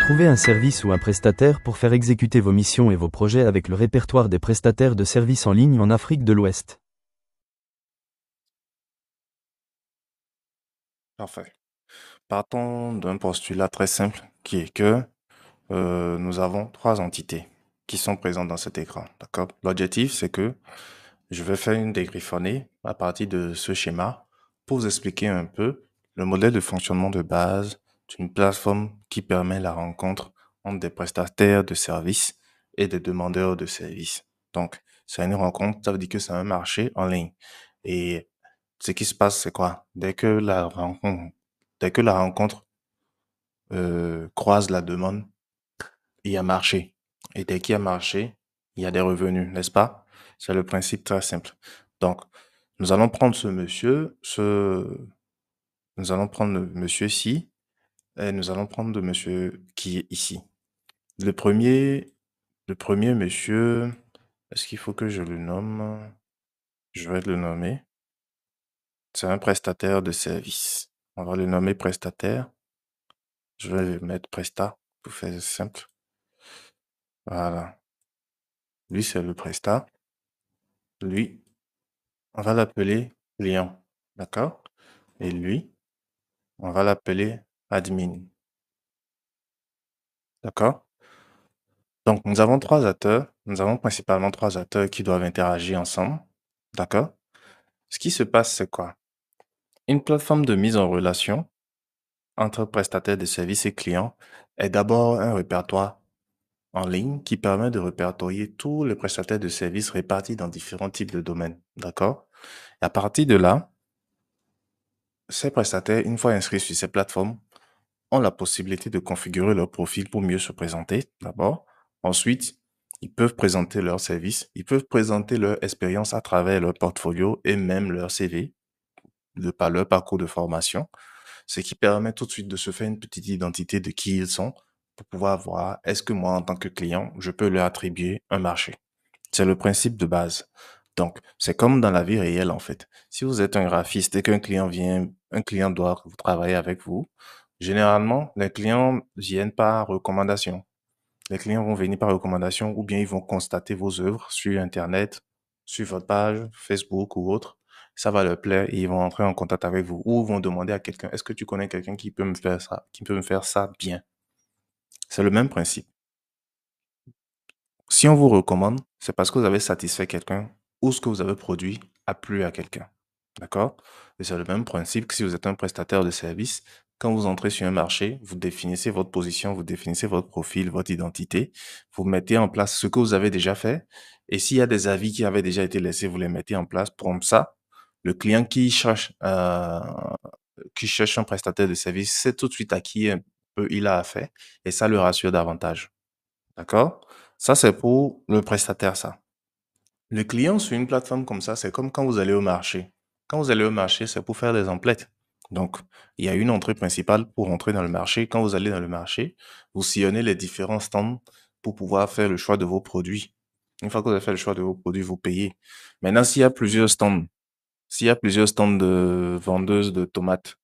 Trouvez un service ou un prestataire pour faire exécuter vos missions et vos projets avec le répertoire des prestataires de services en ligne en Afrique de l'Ouest. Parfait. Partons d'un postulat très simple qui est que nous avons trois entités qui sont présentes dans cet écran. D'accord? L'objectif, c'est que je vais faire une dégriffonnée à partir de ce schéma pour vous expliquer un peu le modèle de fonctionnement de base d'une plateforme qui permet la rencontre entre des prestataires de services et des demandeurs de services. Donc, c'est une rencontre, ça veut dire que c'est un marché en ligne. Et ce qui se passe, c'est quoi? Dès que la rencontre croise la demande, il y a marché. Et dès qu'il y a marché, il y a des revenus, n'est-ce pas? C'est le principe très simple. Donc, nous allons prendre nous allons prendre le monsieur-ci et nous allons prendre le monsieur qui est ici. Le premier, le premier monsieur, est-ce qu'il faut que je le nomme? Je vais le nommer. C'est un prestataire de service. On va le nommer prestataire. Je vais le mettre Presta pour faire simple. Voilà. Lui, c'est le Presta. Lui, on va l'appeler client. D'accord? Et lui, on va l'appeler admin. D'accord? Donc, nous avons trois acteurs. Nous avons principalement trois acteurs qui doivent interagir ensemble. D'accord? Ce qui se passe, c'est quoi? Une plateforme de mise en relation entre prestataires de services et clients est d'abord un répertoire en ligne qui permet de répertorier tous les prestataires de services répartis dans différents types de domaines. D'accord? Et à partir de là, ces prestataires, une fois inscrits sur ces plateformes, ont la possibilité de configurer leur profil pour mieux se présenter, d'abord. Ensuite, ils peuvent présenter leurs services, ils peuvent présenter leur expérience à travers leur portfolio et même leur CV, par leur parcours de formation, ce qui permet tout de suite de se faire une petite identité de qui ils sont pour pouvoir voir est-ce que moi, en tant que client, je peux leur attribuer un marché. C'est le principe de base. Donc, c'est comme dans la vie réelle, en fait. Si vous êtes un graphiste et qu'un client vient, un client doit travailler avec vous, généralement, les clients viennent par recommandation. Les clients vont venir par recommandation ou bien ils vont constater vos œuvres sur Internet, sur votre page, Facebook ou autre. Ça va leur plaire et ils vont entrer en contact avec vous ou vont demander à quelqu'un, est-ce que tu connais quelqu'un qui peut me faire ça, qui peut me faire ça bien? C'est le même principe. Si on vous recommande, c'est parce que vous avez satisfait quelqu'un ou ce que vous avez produit a plu à quelqu'un. D'accord? Et c'est le même principe que si vous êtes un prestataire de service. Quand vous entrez sur un marché, vous définissez votre position, vous définissez votre profil, votre identité, vous mettez en place ce que vous avez déjà fait. Et s'il y a des avis qui avaient déjà été laissés, vous les mettez en place. Pour ça, le client qui cherche un prestataire de service sait tout de suite à qui il a affaire et ça le rassure davantage. D'accord? Ça, c'est pour le prestataire, ça. Le client sur une plateforme comme ça, c'est comme quand vous allez au marché. Quand vous allez au marché, c'est pour faire des emplettes. Donc, il y a une entrée principale pour entrer dans le marché. Quand vous allez dans le marché, vous sillonnez les différents stands pour pouvoir faire le choix de vos produits. Une fois que vous avez fait le choix de vos produits, vous payez. Maintenant, s'il y a plusieurs stands de vendeuses de tomates,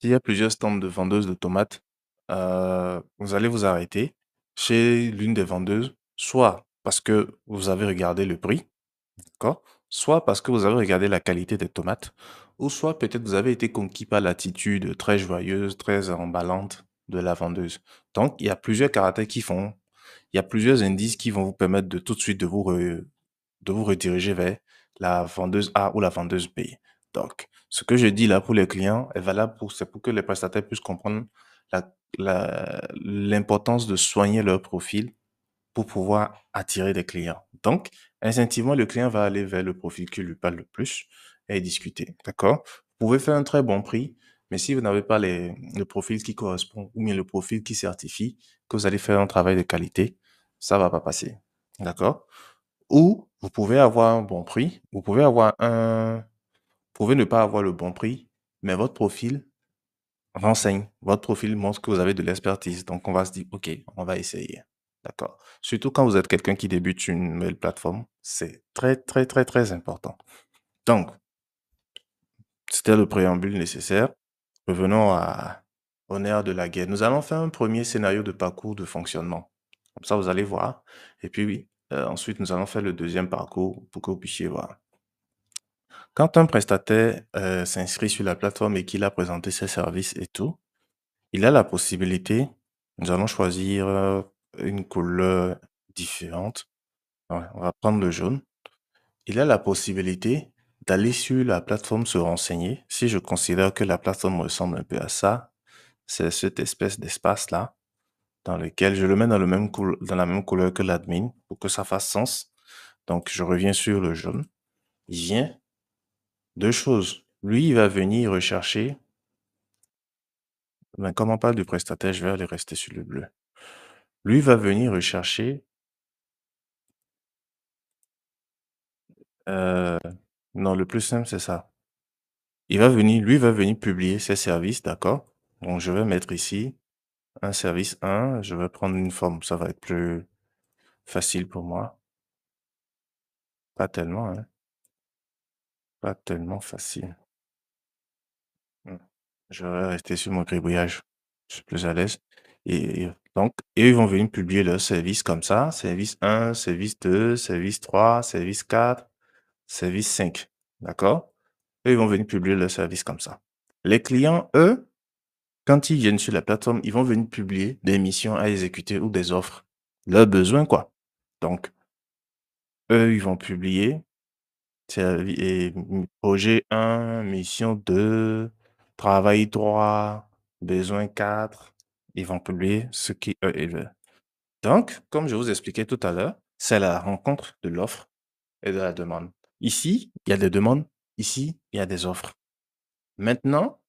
s'il y a plusieurs stands de vendeuses de tomates, vous allez vous arrêter chez l'une des vendeuses, soit parce que vous avez regardé le prix, d'accord? Soit parce que vous avez regardé la qualité des tomates, ou soit peut-être vous avez été conquis par l'attitude très joyeuse, très emballante de la vendeuse. Donc, il y a plusieurs caractères il y a plusieurs indices qui vont vous permettre de tout de suite de vous rediriger vers la vendeuse A ou la vendeuse B. Donc, ce que je dis là pour les clients est valable c'est pour que les prestataires puissent comprendre l'importance de soigner leur profil pour pouvoir attirer des clients. Donc, instinctivement, le client va aller vers le profil qui lui parle le plus et discuter. D'accord? Vous pouvez faire un très bon prix, mais si vous n'avez pas le profil qui correspond ou bien le profil qui certifie que vous allez faire un travail de qualité, ça va pas passer. D'accord? Ou vous pouvez avoir un bon prix, vous pouvez ne pas avoir le bon prix, mais votre profil renseigne. Votre profil montre que vous avez de l'expertise. Donc, on va se dire, OK, on va essayer. D'accord. Surtout quand vous êtes quelqu'un qui débute sur une nouvelle plateforme, c'est très, très, très, très important. Donc, c'était le préambule nécessaire. Revenons au nerf de la guerre. Nous allons faire un premier scénario de parcours de fonctionnement. Comme ça, vous allez voir. Et puis, oui, ensuite, nous allons faire le deuxième parcours pour que vous puissiez voir. Quand un prestataire s'inscrit sur la plateforme et qu'il a présenté ses services et tout, il a la possibilité, nous allons choisir une couleur différente. Ouais, on va prendre le jaune. Il a la possibilité d'aller sur la plateforme se renseigner. Si je considère que la plateforme ressemble un peu à ça, c'est cette espèce d'espace-là dans lequel je le mets dans dans la même couleur que l'admin pour que ça fasse sens. Donc, je reviens sur le jaune. Il vient deux choses. Lui, il va venir rechercher. Ben, comme on parle du prestataire, je vais aller rester sur le bleu. Lui va venir rechercher. euh, non, le plus simple, c'est ça. Lui va venir publier ses services, d'accord? Donc, je vais mettre ici un service 1. Je vais prendre une forme. Ça va être plus facile pour moi. Pas tellement, hein. Pas tellement facile. Hmm. Je vais rester sur mon gribouillage. Je suis plus à l'aise. Donc, ils vont venir publier leurs services comme ça. Service 1, service 2, service 3, service 4, service 5. D'accord? Eux, ils vont venir publier leurs services comme ça. Les clients, eux, quand ils viennent sur la plateforme, ils vont venir publier des missions à exécuter ou des offres. Leurs besoins, quoi. Donc, eux, ils vont publier projet 1, mission 2, travail 3, besoin 4. Ils vont publier ce qui eux ils veulent. Donc, comme je vous expliquais tout à l'heure, c'est la rencontre de l'offre et de la demande. Ici, il y a des demandes. Ici, il y a des offres. Maintenant,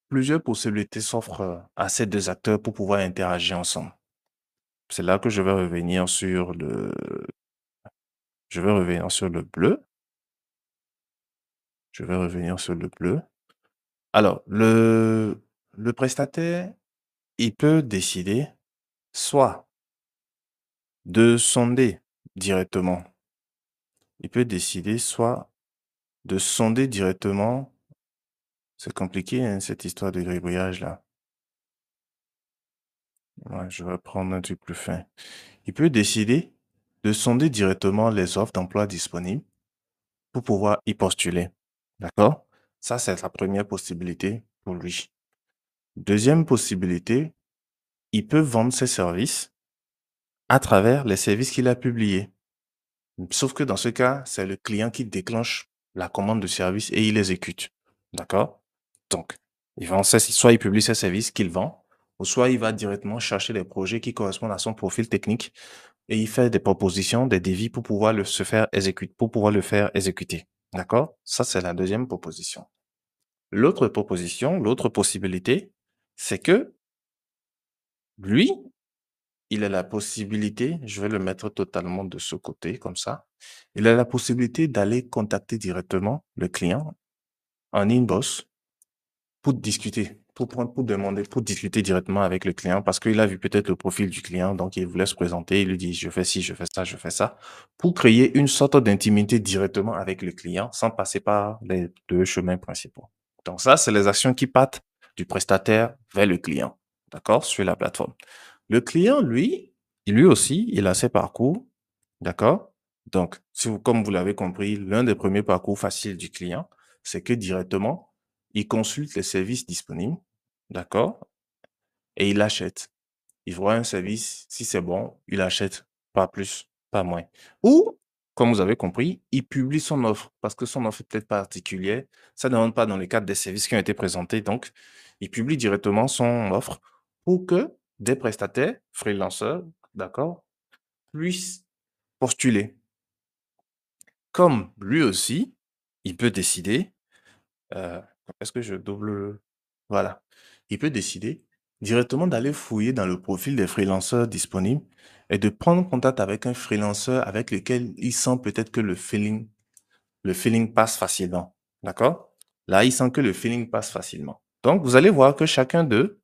plusieurs possibilités s'offrent à ces deux acteurs pour pouvoir interagir ensemble. C'est là que je vais revenir sur le bleu. Je vais revenir sur le bleu. Alors, le prestataire, il peut décider soit de sonder directement. Il peut décider soit de sonder directement. C'est compliqué, hein, cette histoire de gribouillage là. Ouais, je vais prendre un truc plus fin. Il peut décider de sonder directement les offres d'emploi disponibles pour pouvoir y postuler. D'accord? Ça, c'est la première possibilité pour lui. Deuxième possibilité, il peut vendre ses services à travers les services qu'il a publiés. Sauf que dans ce cas, c'est le client qui déclenche la commande de service et il exécute. D'accord? Donc, soit il publie ses services qu'il vend, ou soit il va directement chercher des projets qui correspondent à son profil technique et il fait des propositions, des devis pour pouvoir pour pouvoir le faire exécuter. D'accord? Ça, c'est la deuxième proposition. L'autre possibilité, c'est que lui, il a la possibilité, je vais le mettre totalement de ce côté, comme ça. Il a la possibilité d'aller contacter directement le client en inbox pour discuter, pour discuter directement avec le client parce qu'il a vu peut-être le profil du client, donc il voulait se présenter, il lui dit, je fais ci, je fais ça, pour créer une sorte d'intimité directement avec le client sans passer par les deux chemins principaux. Donc ça, c'est les actions qui partent du prestataire vers le client, d'accord, sur la plateforme. Le client, lui aussi, il a ses parcours, d'accord? Donc, comme vous l'avez compris, l'un des premiers parcours faciles du client, c'est que directement, il consulte les services disponibles, d'accord? Et il achète. Il voit un service, si c'est bon, il achète, pas plus, pas moins. Ou, comme vous avez compris, il publie son offre parce que son offre est peut-être particulière. Ça ne rentre pas dans le cadre des services qui ont été présentés. Donc, il publie directement son offre pour que des prestataires, freelanceurs, d'accord, puissent postuler. Comme lui aussi, il peut décider, est-ce que je double? Voilà. Il peut décider directement d'aller fouiller dans le profil des freelanceurs disponibles et de prendre contact avec un freelanceur avec lequel il sent peut-être que le feeling passe facilement. D'accord? Là, il sent que le feeling passe facilement. Donc, vous allez voir que chacun d'eux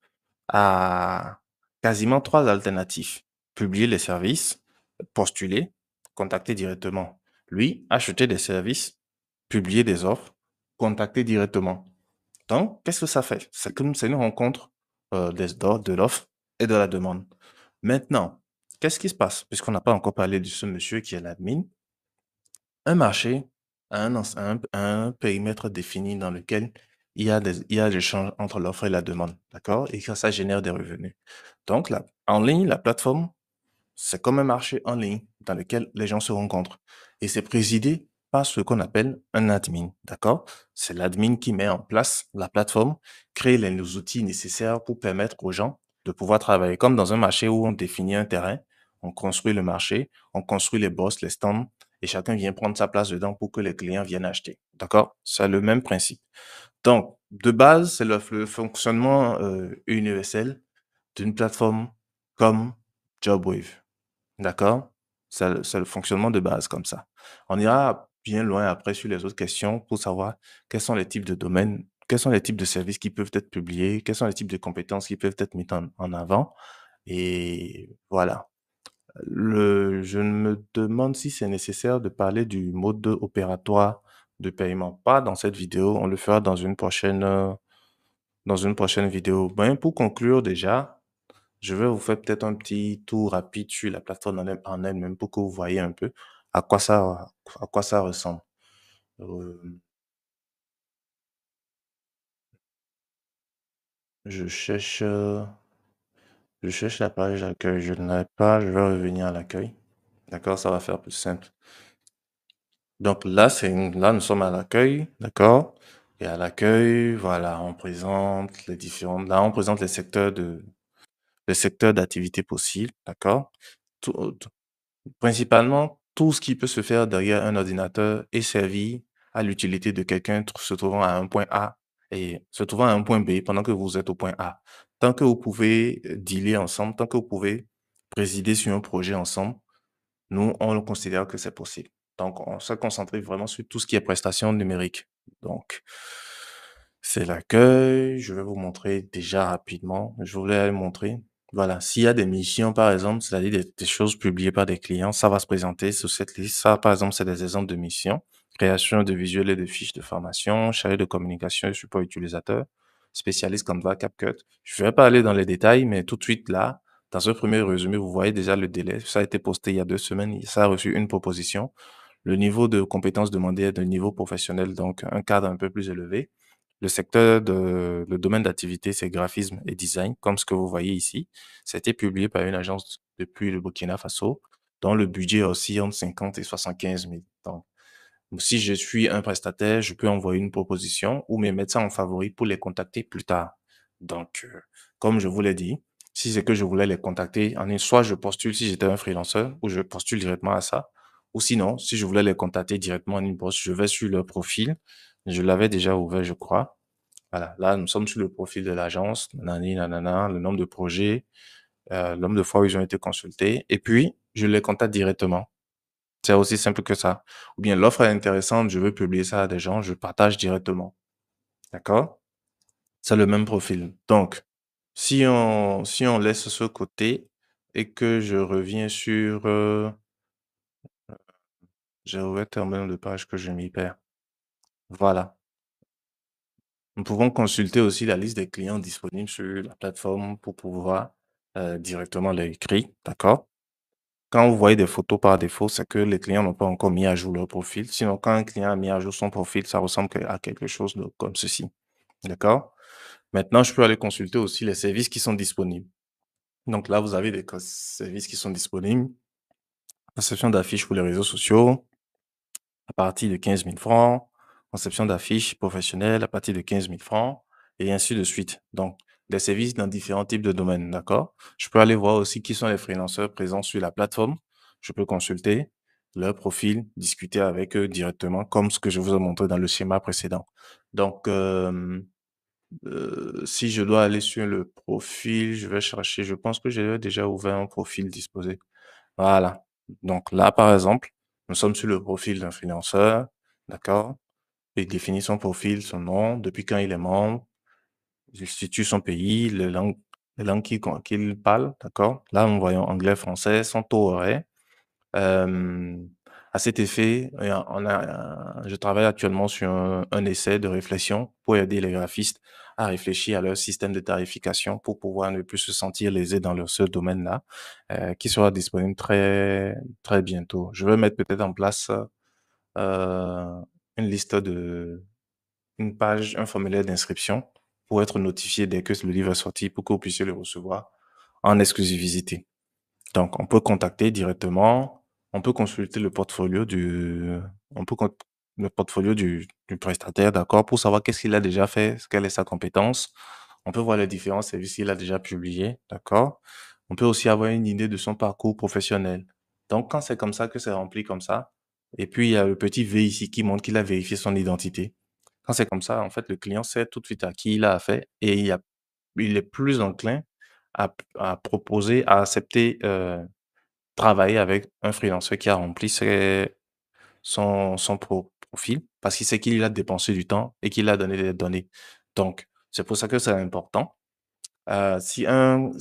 a quasiment trois alternatives. Publier les services, postuler, contacter directement. Lui, acheter des services, publier des offres, contacter directement. Donc, qu'est-ce que ça fait? C'est une rencontre de l'offre et de la demande. Maintenant, qu'est-ce qui se passe? Puisqu'on n'a pas encore parlé de ce monsieur qui est l'admin. Un marché a un périmètre défini dans lequel il y a l'échange entre l'offre et la demande, d'accord? Et que ça génère des revenus. Donc, là, en ligne, la plateforme, c'est comme un marché en ligne dans lequel les gens se rencontrent. Et c'est présidé par ce qu'on appelle un admin, d'accord? C'est l'admin qui met en place la plateforme, crée les outils nécessaires pour permettre aux gens de pouvoir travailler. Comme dans un marché où on définit un terrain, on construit le marché, on construit les boss, les stands, et chacun vient prendre sa place dedans pour que les clients viennent acheter. D'accord? C'est le même principe. Donc, de base, c'est le fonctionnement universel d'une plateforme comme JobWave. D'accord? C'est le fonctionnement de base comme ça. On ira bien loin après sur les autres questions pour savoir quels sont les types de domaines, quels sont les types de services qui peuvent être publiés, quels sont les types de compétences qui peuvent être mis en avant. Et voilà. Je me demande si c'est nécessaire de parler du mode opératoire de paiement. Pas dans cette vidéo, on le fera dans une prochaine vidéo. Ben, pour conclure déjà, je vais vous faire peut-être un petit tour rapide sur la plateforme en elle-même pour que vous voyez un peu à quoi ça ressemble. Euh, je cherche, euh, je cherche la page d'accueil. Je ne l'ai pas. Je vais revenir à l'accueil. D'accord, ça va faire plus simple. Donc là, là, nous sommes à l'accueil, d'accord? Et à l'accueil, voilà, on présente les différentes, là, on présente les secteurs d'activité possibles, d'accord? Tout, Principalement, tout ce qui peut se faire derrière un ordinateur est servi à l'utilité de quelqu'un se trouvant à un point A et se trouvant à un point B pendant que vous êtes au point A. Tant que vous pouvez dealer ensemble, tant que vous pouvez présider sur un projet ensemble, nous, on le considère que c'est possible. Donc, on se concentre vraiment sur tout ce qui est prestations numériques. Donc, c'est l'accueil. Je vais vous montrer déjà rapidement. Je voulais montrer. Voilà. S'il y a des missions, par exemple, c'est-à-dire des choses publiées par des clients, ça va se présenter sur cette liste. Ça, par exemple, c'est des exemples de missions. Création de visuels et de fiches de formation, chargé de communication et support utilisateur, spécialiste Canva, CapCut. Je vais pas aller dans les détails, mais tout de suite là, dans ce premier résumé, vous voyez déjà le délai. Ça a été posté il y a 2 semaines. Ça a reçu une proposition. Le niveau de compétence demandé est de niveau professionnel, donc un cadre un peu plus élevé. Le domaine d'activité, c'est graphisme et design, comme ce que vous voyez ici. Ça a été publié par une agence depuis le Burkina Faso, dont le budget est aussi entre 50 et 75 000. Donc, si je suis un prestataire, je peux envoyer une proposition ou me mettre ça en favori pour les contacter plus tard. Donc, comme je vous l'ai dit, si c'est que je voulais les contacter, soit je postule si j'étais un freelanceur ou je postule directement à ça. Ou sinon, si je voulais les contacter directement en inbox, je vais sur leur profil. Je l'avais déjà ouvert, je crois. Voilà, là, nous sommes sur le profil de l'agence, nanani, nanana, le nombre de projets, le nombre de fois où ils ont été consultés. Et puis, je les contacte directement. C'est aussi simple que ça. Ou bien l'offre est intéressante, je veux publier ça à des gens, je partage directement. D'accord? C'est le même profil. Donc, si on laisse ce côté et que je reviens sur, j'ai ouvert terminal de page que je m'y perds. Voilà. Nous pouvons consulter aussi la liste des clients disponibles sur la plateforme pour pouvoir directement les écrire. D'accord? Quand vous voyez des photos par défaut, c'est que les clients n'ont pas encore mis à jour leur profil. Sinon, quand un client a mis à jour son profil, ça ressemble à quelque chose comme ceci. D'accord? Maintenant, je peux aller consulter aussi les services qui sont disponibles. Donc là, vous avez des services qui sont disponibles. Conception d'affiches pour les réseaux sociaux à partir de 15 000 francs. Conception d'affiches professionnelles à partir de 15 000 francs et ainsi de suite. Donc, des services dans différents types de domaines. D'accord? Je peux aller voir aussi qui sont les freelanceurs présents sur la plateforme. Je peux consulter leur profil, discuter avec eux directement, comme ce que je vous ai montré dans le schéma précédent. Donc, si je dois aller sur le profil, je vais chercher, je pense que j'ai déjà ouvert un profil disposé. Voilà. Donc là, par exemple, nous sommes sur le profil d'un freelanceur, d'accord? Il définit son profil, son nom, depuis quand il est membre, il situe son pays, les langues qu'il parle, d'accord? Là, nous voyons anglais, français, son taux horaire, euh, À cet effet, je travaille actuellement sur un essai de réflexion pour aider les graphistes à réfléchir à leur système de tarification pour pouvoir ne plus se sentir lésés dans ce domaine-là, qui sera disponible très, très bientôt. Je vais mettre peut-être en place euh, une liste une page, un formulaire d'inscription pour être notifié dès que le livre est sorti pour que vous puissiez le recevoir en exclusivité. Donc, on peut contacter directement, on peut consulter on peut con- le portfolio du prestataire, d'accord, pour savoir qu'est-ce qu'il a déjà fait, quelle est sa compétence. On peut voir les différents services qu'il a déjà publiés, d'accord. On peut aussi avoir une idée de son parcours professionnel. Donc, quand c'est comme ça que c'est rempli comme ça, et puis il y a le petit V ici qui montre qu'il a vérifié son identité. Quand c'est comme ça, en fait, le client sait tout de suite à qui il a affaire et il est plus enclin à proposer, à accepter, travailler avec un freelanceur qui a rempli son profil parce qu'il sait qu'il a dépensé du temps et qu'il a donné des données. Donc, c'est pour ça que c'est important. Si un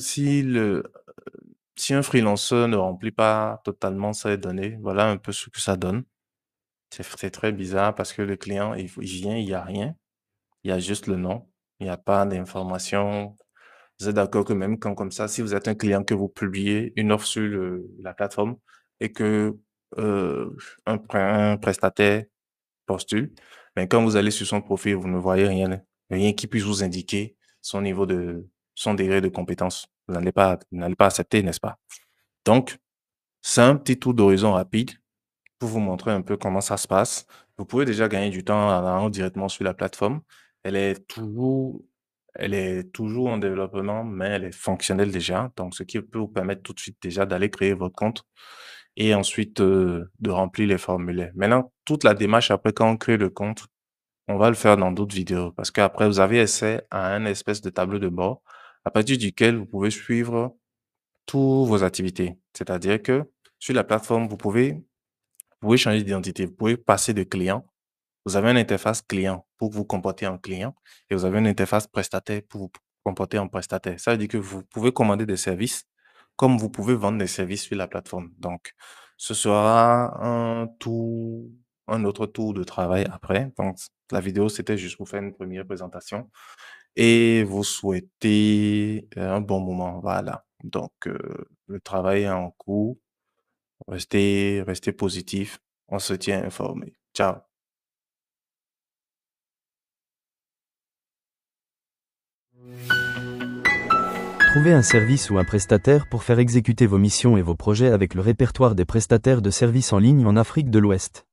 freelanceur ne remplit pas totalement ses données, voilà un peu ce que ça donne. C'est très bizarre parce que le client, il vient, il y a rien. Il y a juste le nom. Il n'y a pas d'informations. Vous êtes d'accord que même quand comme ça, si vous êtes un client que vous publiez une offre sur la plateforme et que un prestataire postule, mais quand vous allez sur son profil, vous ne voyez rien qui puisse vous indiquer son degré de compétence. Vous n'allez pas accepter, n'est-ce pas? Donc, c'est un petit tour d'horizon rapide pour vous montrer un peu comment ça se passe. Vous pouvez déjà gagner du temps en allant directement sur la plateforme. Elle est toujours, Elle est toujours en développement, mais elle est fonctionnelle déjà. Donc, ce qui peut vous permettre tout de suite déjà d'aller créer votre compte et ensuite de remplir les formulaires. Maintenant, toute la démarche après quand on crée le compte, on va le faire dans d'autres vidéos parce qu'après, vous avez accès à un espèce de tableau de bord à partir duquel vous pouvez suivre toutes vos activités. C'est-à-dire que sur la plateforme, vous pouvez changer d'identité, vous pouvez passer de client. Vous avez une interface client pour vous comporter en client et vous avez une interface prestataire pour vous comporter en prestataire. Ça veut dire que vous pouvez commander des services comme vous pouvez vendre des services sur la plateforme. Donc, ce sera un autre tour de travail après. Donc, la vidéo, c'était juste pour faire une première présentation et vous souhaiter un bon moment. Voilà. Donc, le travail est en cours. Restez positif. On se tient informé. Ciao. Trouvez un service ou un prestataire pour faire exécuter vos missions et vos projets avec le répertoire des prestataires de services en ligne en Afrique de l'Ouest.